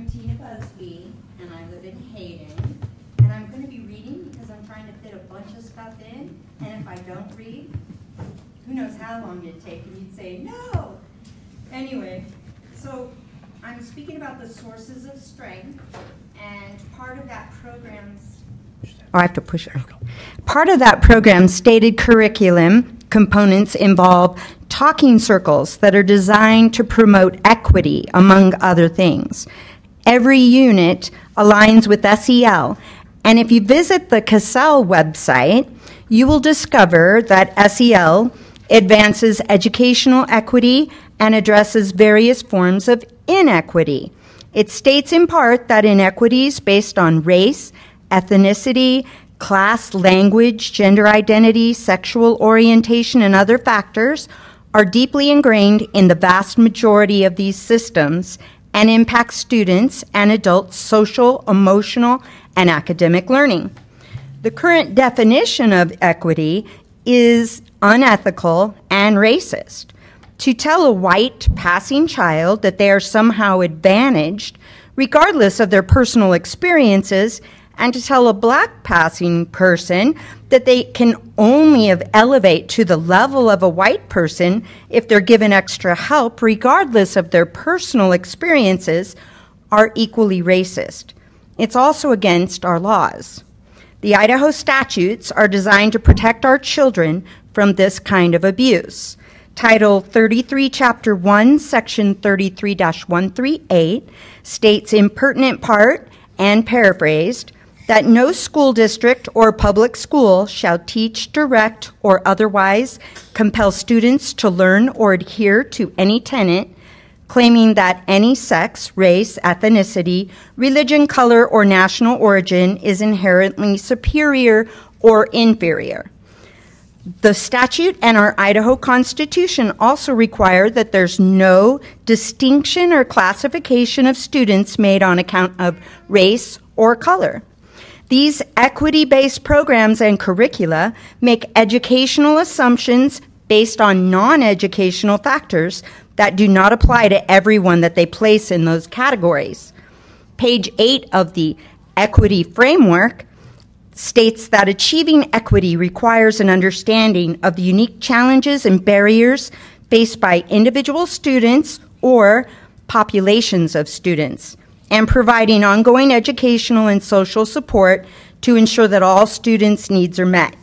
I'm Tina Busby, and I live in Hayden. And I'm going to be reading because I'm trying to fit a bunch of stuff in. And if I don't read, who knows how long it'd take, and you'd say, no! Anyway, so I'm speaking about the sources of strength, and part of that program's... Oh, I have to push it. Okay. Part of that program's stated curriculum components involve talking circles that are designed to promote equity, among other things. Every unit aligns with SEL, and if you visit the CASEL website, you will discover that SEL advances educational equity and addresses various forms of inequity. It states in part that inequities based on race, ethnicity, class, language, gender identity, sexual orientation, and other factors are deeply ingrained in the vast majority of these systems and impact students and adults' social, emotional, and academic learning. The current definition of equity is unethical and racist. To tell a white passing child that they are somehow advantaged, regardless of their personal experiences, and to tell a black passing person that they can only elevate to the level of a white person if they're given extra help, regardless of their personal experiences, are equally racist. It's also against our laws. The Idaho statutes are designed to protect our children from this kind of abuse. Title 33, Chapter 1, Section 33-138 states in pertinent part and paraphrased that no school district or public school shall teach, direct, or otherwise compel students to learn or adhere to any tenet claiming that any sex, race, ethnicity, religion, color, or national origin is inherently superior or inferior. The statute and our Idaho Constitution also require that there's no distinction or classification of students made on account of race or color. These equity-based programs and curricula make educational assumptions based on non-educational factors that do not apply to everyone that they place in those categories. Page 8 of the Equity Framework states that achieving equity requires an understanding of the unique challenges and barriers faced by individual students or populations of students, and providing ongoing educational and social support to ensure that all students' needs are met.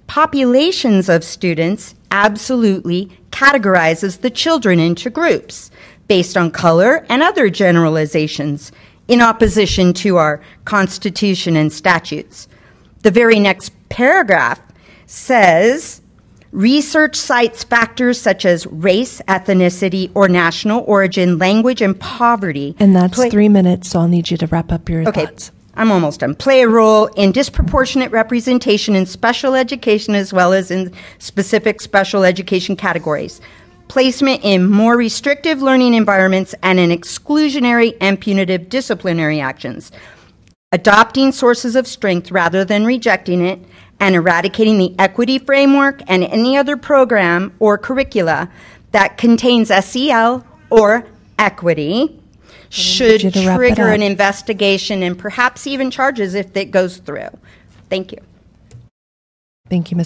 Populations of students absolutely categorizes the children into groups based on color and other generalizations in opposition to our Constitution and statutes. The very next paragraph says, research cites factors such as race, ethnicity, or national origin, language, and poverty. And that's 3 minutes, so I'll need you to wrap up your thoughts. I'm almost done. Play a role in disproportionate representation in special education as well as in specific special education categories. Placement in more restrictive learning environments and in exclusionary and punitive disciplinary actions. Adopting sources of strength rather than rejecting it, and eradicating the equity framework and any other program or curricula that contains SEL or equity should trigger an investigation and perhaps even charges if it goes through. Thank you. Thank you, Ms.